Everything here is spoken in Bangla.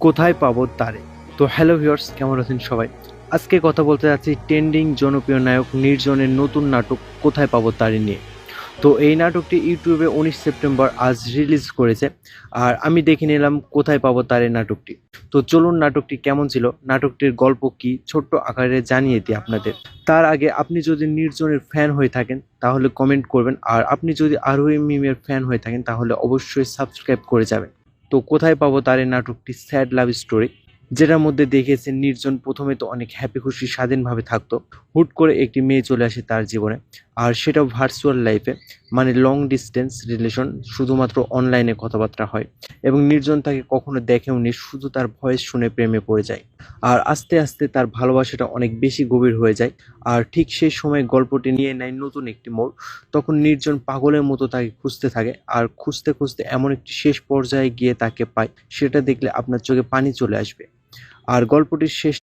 কোথায় পাবো তারে। তো হ্যালো ভিউয়ার্স, কেমন আছেন সবাই? আজকে কথা বলতে যাচ্ছি ট্রেন্ডিং জনপ্রিয় নায়ক নির্জনের নতুন নাটক কোথায় পাবো তারে নিয়ে। তো এই নাটকটি ইউটিউবে 19 সেপ্টেম্বর আজ রিলিজ করেছে। আর আমি দেখে নিলাম কোথায় পাবো তারে নাটকটি। তো চলুন নাটকটি কেমন ছিল, নাটকটির গল্প কি, ছোট্ট আকারে জানিয়ে দিই আপনাদের। তার আগে আপনি যদি নির্জনের ফ্যান হয়ে থাকেন তাহলে কমেন্ট করবেন, আর আপনি যদি আরোহী মিমের ফ্যান হয়ে থাকেন তাহলে অবশ্যই সাবস্ক্রাইব করে যাবেন। তো কোথায় পাবো তারে নাটকটি স্যাড লাভ স্টোরি, যেটার মধ্যে দেখিয়েছেন নির্জন প্রথমে তো অনেক হ্যাপি খুশি স্বাধীনভাবে থাকতো। হুট করে একটি মেয়ে চলে আসে তার জীবনে, আর সেটাও ভার্চুয়াল লাইফে, মানে লং ডিস্টেন্স রিলেশন, শুধুমাত্র অনলাইনে কথাবার্তা হয়। এবং নির্জন তাকে কখনো দেখেও নি, শুধু তার ভয়েস শুনে প্রেমে পড়ে যায়। আর আস্তে আস্তে তার ভালোবাসাটা অনেক বেশি গভীর হয়ে যায়। আর ঠিক সেই সময় গল্পটি নিয়ে নেয় নতুন একটি মোড়। তখন নির্জন পাগলের মতো তাকে খুঁজতে থাকে, আর খুঁজতে খুঁজতে এমন একটি শেষ পর্যায়ে গিয়ে তাকে পায়, সেটা দেখলে আপনার চোখে পানি চলে আসবে। আর গল্পটির শেষ